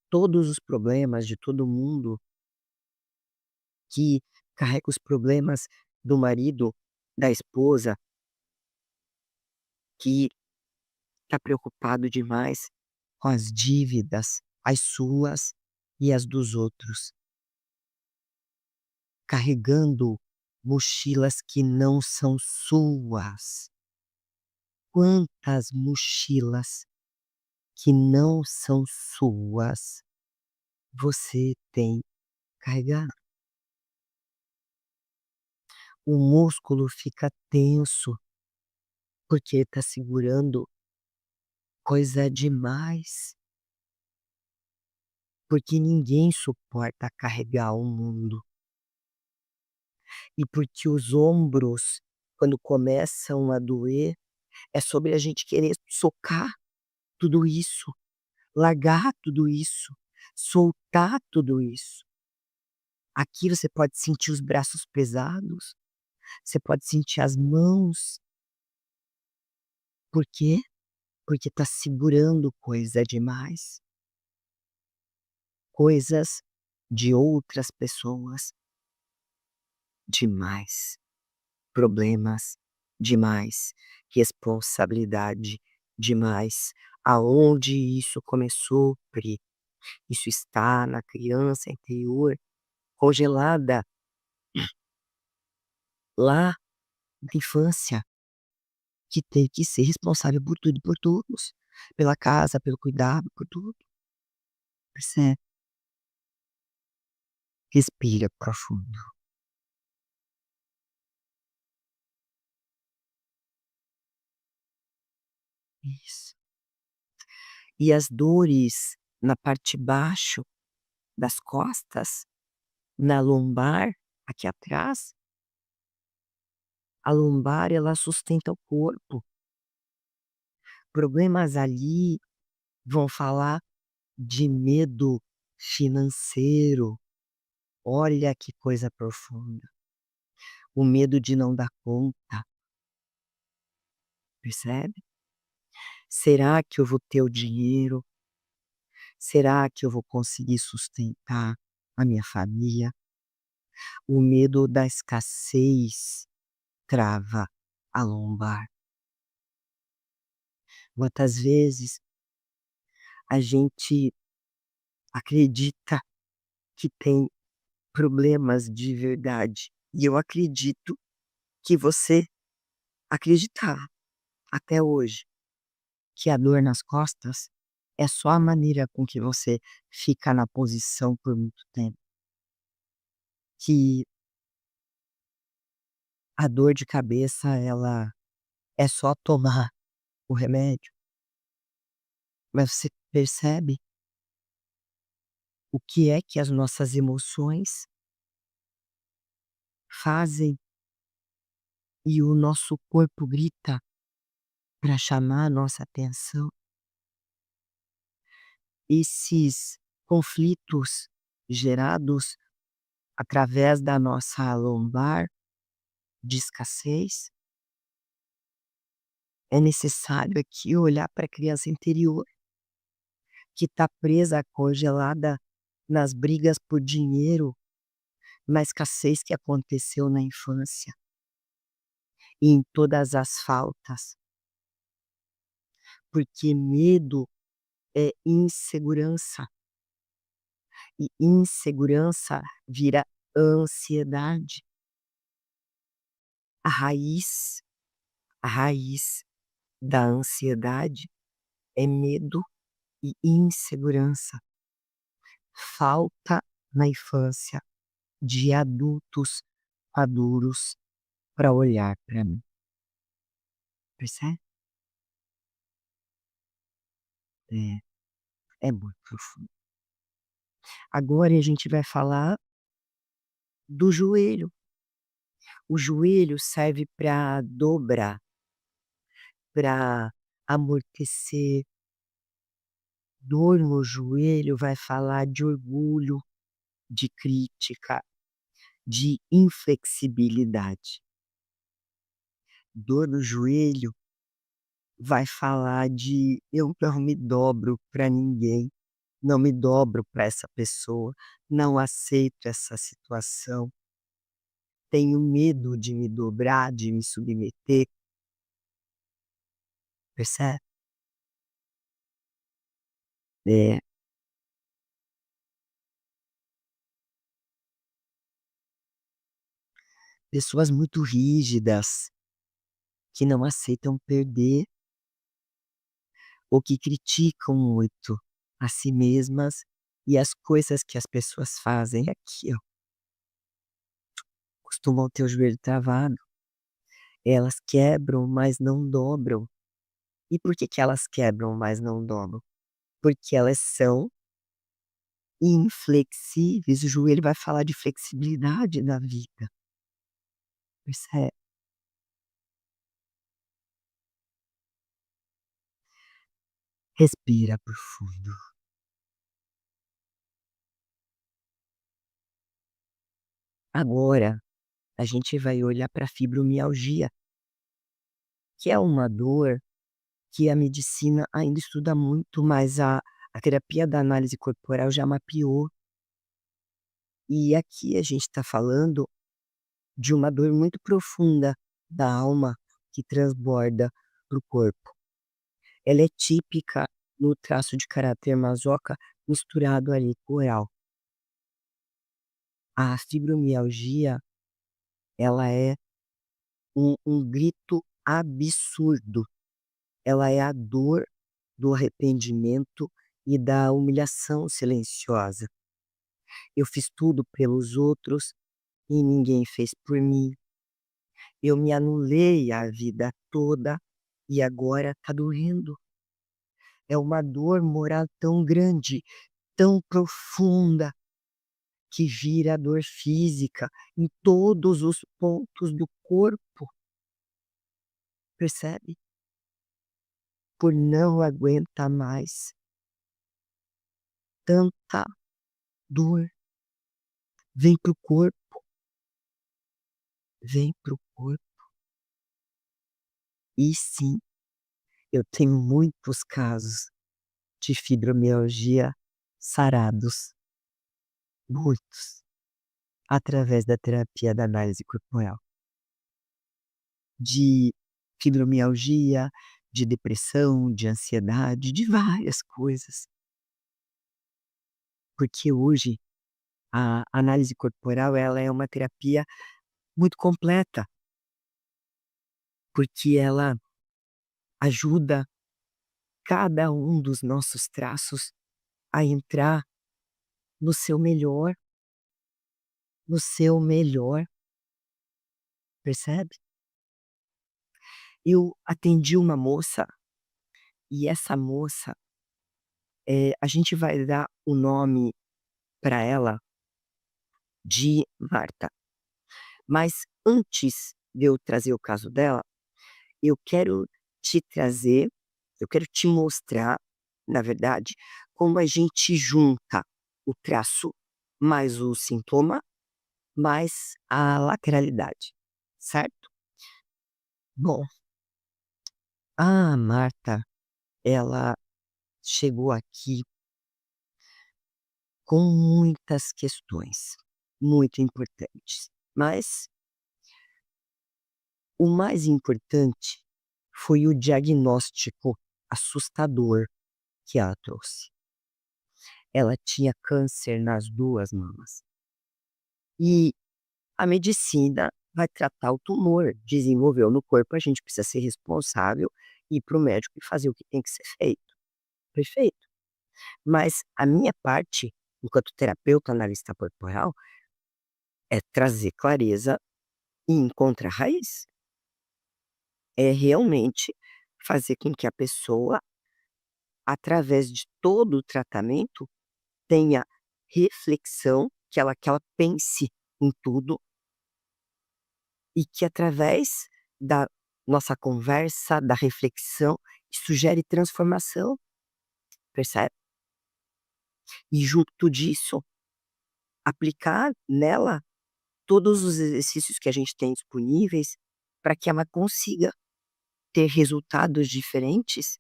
Speaker 1: todos os problemas de todo mundo, que carrega os problemas do marido, da esposa, que tá preocupado demais com as dívidas, as suas e as dos outros, carregando mochilas que não são suas. Quantas mochilas que não são suas você tem carregado? O músculo fica tenso, porque está segurando coisa demais, porque ninguém suporta carregar o mundo. E porque os ombros, quando começam a doer, é sobre a gente querer socar tudo isso, largar tudo isso, soltar tudo isso. Aqui você pode sentir os braços pesados, você pode sentir as mãos. Por quê? Porque está segurando coisa demais, coisas de outras pessoas demais, problemas. demais, responsabilidade demais. Aonde isso começou, Pri? Isso está na criança interior, congelada lá na infância, que teve que ser responsável por tudo e por todos, pela casa, pelo cuidado, por tudo, percebe? Respira profundo. Isso. E as dores na parte de baixo das costas, na lombar, aqui atrás, a lombar ela sustenta o corpo. Problemas ali vão falar de medo financeiro. Olha que coisa profunda. O medo de não dar conta, percebe? Será que eu vou ter o dinheiro? Será que eu vou conseguir sustentar a minha família? O medo da escassez trava a lombar. Quantas vezes a gente acredita que tem problemas de verdade, e eu acredito que você acreditar até hoje que a dor nas costas é só a maneira com que você fica na posição por muito tempo, que a dor de cabeça ela é só tomar o remédio, mas você percebe o que é que as nossas emoções fazem e o nosso corpo grita para chamar a nossa atenção. Esses conflitos gerados através da nossa lombar de escassez, é necessário aqui olhar para a criança interior, que está presa, congelada nas brigas por dinheiro, na escassez que aconteceu na infância e em todas as faltas, porque medo é insegurança, e insegurança vira ansiedade. A raiz a raiz da ansiedade é medo e insegurança, falta na infância de adultos maduros para olhar para mim, percebe? É, é muito profundo. Agora a gente vai falar do joelho. O joelho serve para dobrar, para amortecer. Dor no joelho vai falar de orgulho, de crítica, de inflexibilidade. Dor no joelho vai falar de eu não me dobro para ninguém, não me dobro para essa pessoa, não aceito essa situação, tenho medo de me dobrar, de me submeter, percebe? É, pessoas muito rígidas, que não aceitam perder ou que criticam muito a si mesmas e as coisas que as pessoas fazem aqui, ó, costumam ter o joelho travado. Elas quebram, mas não dobram. E por que que elas quebram, mas não dobram? Porque elas são inflexíveis. O joelho vai falar de flexibilidade na vida, percebe? Respira profundo. Agora, a gente vai olhar para a fibromialgia, que é uma dor que a medicina ainda estuda muito, mas a terapia da análise corporal já mapeou. E aqui a gente está falando de uma dor muito profunda da alma, que transborda para o corpo. Ela é típica no traço de caráter masoca misturado ali com oral. A fibromialgia, ela é um grito absurdo. Ela é a dor do arrependimento e da humilhação silenciosa. Eu fiz tudo pelos outros e ninguém fez por mim. Eu me anulei a vida toda e agora tá doendo. É uma dor moral tão grande, tão profunda, que vira dor física em todos os pontos do corpo, percebe? Por não aguentar mais tanta dor. Vem pro corpo, vem pro corpo. E sim, eu tenho muitos casos de fibromialgia sarados, muitos, através da terapia da análise corporal. De fibromialgia, de depressão, de ansiedade, de várias coisas. Porque hoje a análise corporal, ela é uma terapia muito completa, porque ela ajuda cada um dos nossos traços a entrar no seu melhor, no seu melhor, percebe? Eu atendi uma moça e essa moça, a gente vai dar o nome para ela de Marta. Mas antes de eu trazer o caso dela, eu quero te trazer, eu quero te mostrar, na verdade, como a gente junta o traço mais o sintoma, mais a lateralidade, certo? Bom, a Marta, ela chegou aqui com muitas questões, muito importantes, mas o mais importante foi o diagnóstico assustador que ela trouxe. Ela tinha câncer nas 2 mamas. E a medicina vai tratar o tumor, desenvolveu no corpo, a gente precisa ser responsável, ir para o médico e fazer o que tem que ser feito. Perfeito. Mas a minha parte, enquanto terapeuta analista corporal, é trazer clareza e encontrar raiz. É realmente fazer com que a pessoa, através de todo o tratamento, tenha reflexão, que ela pense em tudo e que através da nossa conversa, da reflexão, isso gere transformação, percebe? E junto disso, aplicar nela todos os exercícios que a gente tem disponíveis para que ela consiga ter resultados diferentes,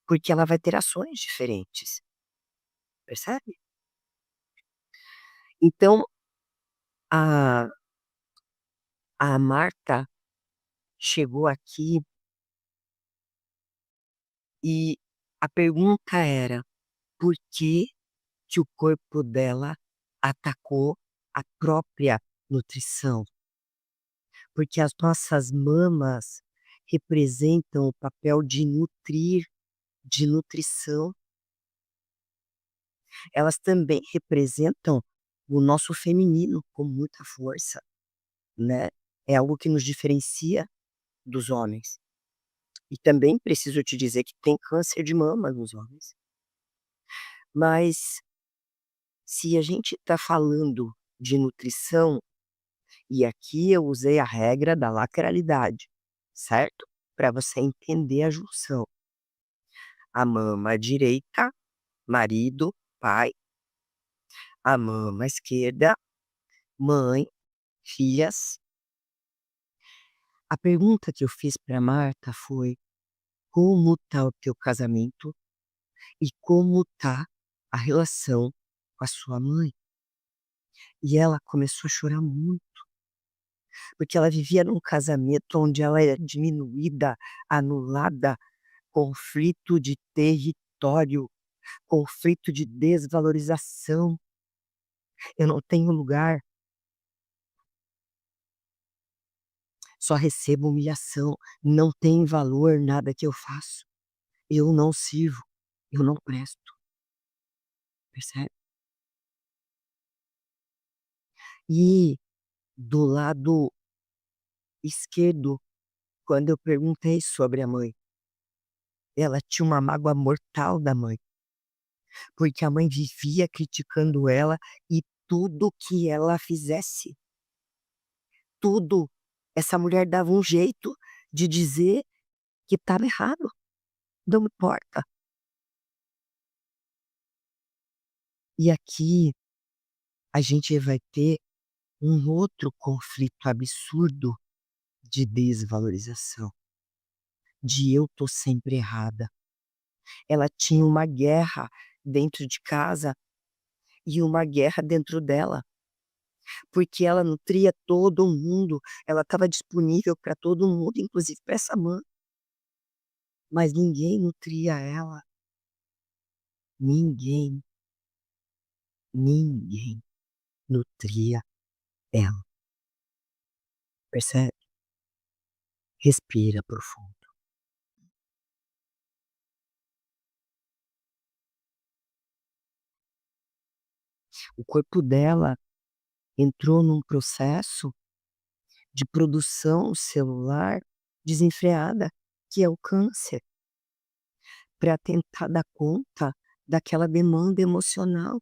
Speaker 1: porque ela vai ter ações diferentes, percebe? Então, a a Marta chegou aqui e a pergunta era: por que que o corpo dela atacou a própria nutrição? Porque as nossas mamas representam o papel de nutrir, de nutrição. Elas também representam o nosso feminino com muita força, né. É algo que nos diferencia dos homens. E também preciso te dizer que tem câncer de mama nos homens. Mas se a gente está falando de nutrição, e aqui eu usei a regra da lateralidade, certo? Para você entender a junção. A mama direita, marido, pai. A mama esquerda, mãe, filhas. A pergunta que eu fiz para Marta foi: como tá o teu casamento e como tá a relação com a sua mãe? E ela começou a chorar muito. porque ela vivia num casamento onde ela era diminuída, anulada, conflito de território, conflito de desvalorização. Eu não tenho lugar, só recebo humilhação, não tem valor nada que eu faço. Eu não sirvo, eu não presto, percebe? E do lado esquerdo, quando eu perguntei sobre a mãe, ela tinha uma mágoa mortal da mãe, porque a mãe vivia criticando ela e tudo que ela fizesse, tudo, essa mulher dava um jeito de dizer que estava errado, não importa. E aqui a gente vai ter um outro conflito absurdo de desvalorização, de eu tô sempre errada. Ela tinha uma guerra dentro de casa e uma guerra dentro dela, porque ela nutria todo mundo, ela estava disponível para todo mundo, inclusive para essa mãe, mas ninguém nutria ela, ninguém, ninguém nutria ela, percebe? Respira profundo. O corpo dela entrou num processo de produção celular desenfreada, que é o câncer, para tentar dar conta daquela demanda emocional,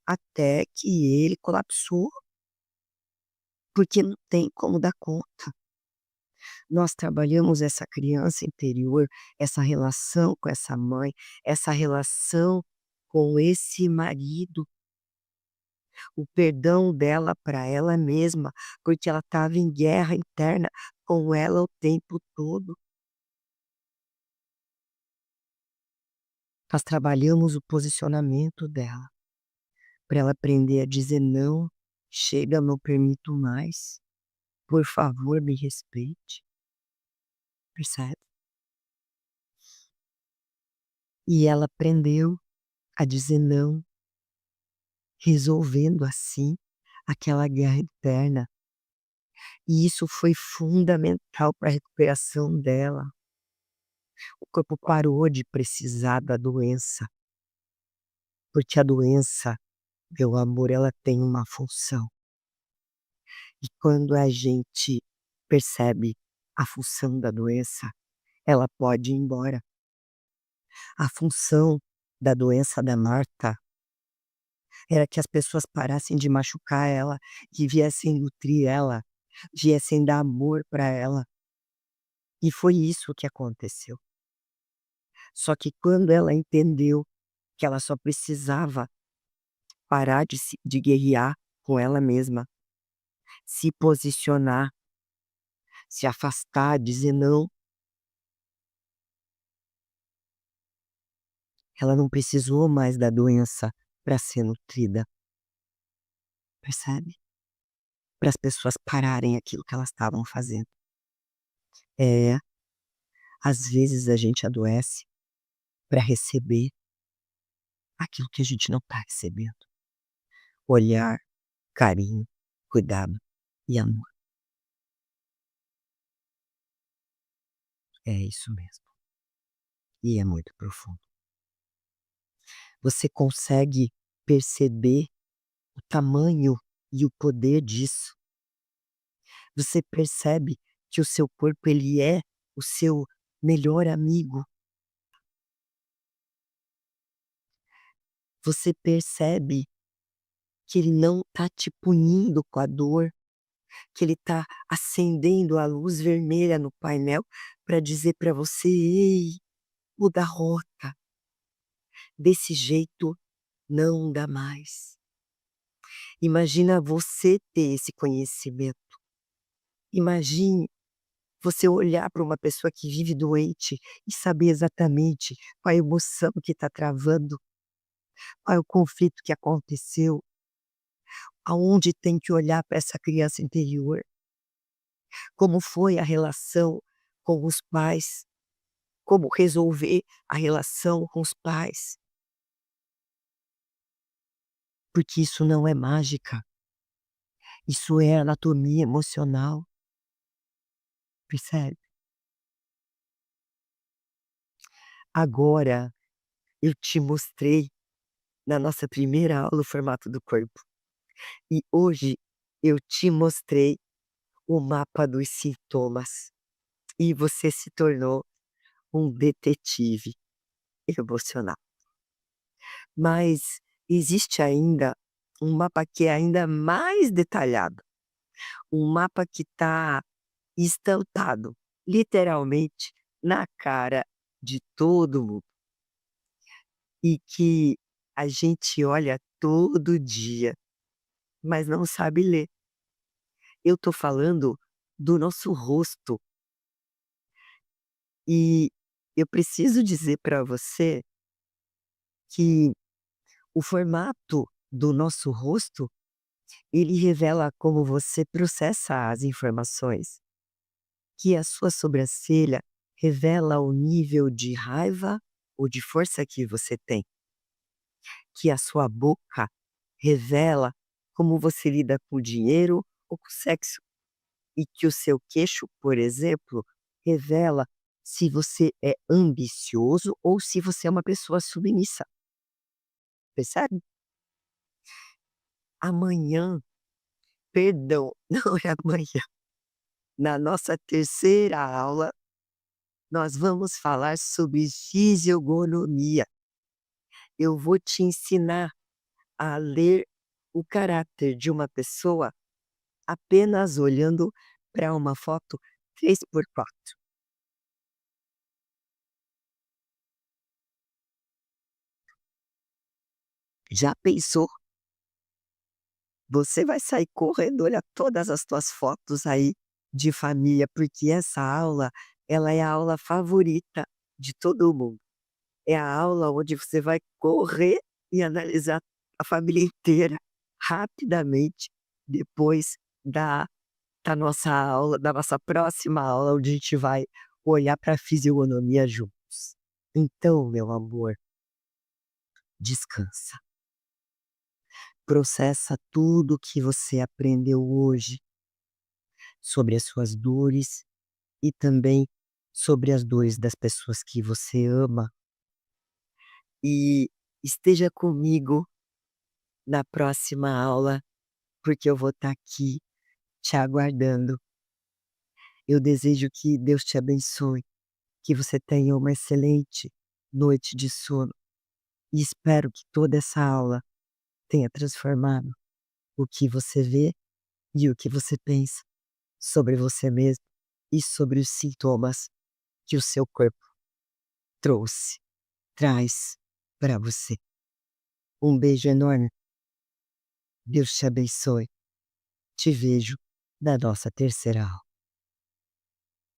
Speaker 1: até que ele colapsou, porque não tem como dar conta. Nós trabalhamos essa criança interior, essa relação com essa mãe, essa relação com esse marido, o perdão dela para ela mesma, porque ela estava em guerra interna com ela o tempo todo. Nós trabalhamos o posicionamento dela, para ela aprender a dizer não, chega, não permito mais, por favor me respeite, percebe? E ela aprendeu a dizer não, resolvendo assim aquela guerra interna. E isso foi fundamental para a recuperação dela. O corpo parou de precisar da doença, porque a doença, meu amor, ela tem uma função. E quando a gente percebe a função da doença, ela pode ir embora. A função da doença da Marta era que as pessoas parassem de machucar ela, que viessem nutrir ela, viessem dar amor para ela. E foi isso que aconteceu. Só que quando ela entendeu que ela só precisava parar de guerrear com ela mesma, se posicionar, se afastar, dizer não, ela não precisou mais da doença para ser nutrida, percebe? Para as pessoas pararem aquilo que elas estavam fazendo. É, às vezes a gente adoece para receber aquilo que a gente não está recebendo. Olhar, carinho, cuidado e amor. É isso mesmo. E é muito profundo. Você consegue perceber o tamanho e o poder disso. Você percebe que o seu corpo ele é o seu melhor amigo. Você percebe que ele não está te punindo com a dor, que ele está acendendo a luz vermelha no painel para dizer para você: "Ei, muda a rota, desse jeito não dá mais". Imagina você ter esse conhecimento. Imagine você olhar para uma pessoa que vive doente e saber exatamente qual a emoção que está travando, qual é o conflito que aconteceu, aonde tem que olhar para essa criança interior. Como foi a relação com os pais? Como resolver a relação com os pais? Porque isso não é mágica, isso é anatomia emocional, percebe? Agora eu te mostrei na nossa primeira aula o formato do corpo e hoje eu te mostrei o mapa dos sintomas e você se tornou um detetive emocional. Mas existe ainda um mapa que é ainda mais detalhado, um mapa que está estampado, literalmente, na cara de todo mundo e que a gente olha todo dia, mas não sabe ler. Eu estou falando do nosso rosto e eu preciso dizer para você que o formato do nosso rosto, ele revela como você processa as informações, que a sua sobrancelha revela o nível de raiva ou de força que você tem, que a sua boca revela como você lida com o dinheiro ou com o sexo, e que o seu queixo, por exemplo, revela se você é ambicioso ou se você é uma pessoa submissa, percebe? Amanhã, perdão, não é amanhã, na nossa terceira aula, nós vamos falar sobre fisiogonomia. Eu vou te ensinar a ler o caráter de uma pessoa apenas olhando para uma foto 3x4. Já pensou? Você vai sair correndo, olhar todas as tuas fotos aí de família, porque essa aula, ela é a aula favorita de todo mundo. É a aula onde você vai correr e analisar a família inteira rapidamente depois da da nossa próxima aula, onde a gente vai olhar para a fisionomia juntos. Então, meu amor, descansa. Processa tudo que você aprendeu hoje sobre as suas dores e também sobre as dores das pessoas que você ama. E esteja comigo na próxima aula, porque eu vou estar aqui te aguardando. Eu desejo que Deus te abençoe, que você tenha uma excelente noite de sono e espero que toda essa aula tenha transformado o que você vê e o que você pensa sobre você mesmo e sobre os sintomas que o seu corpo trouxe, traz para você. Um beijo enorme. Deus te abençoe. Te vejo na nossa terceira aula.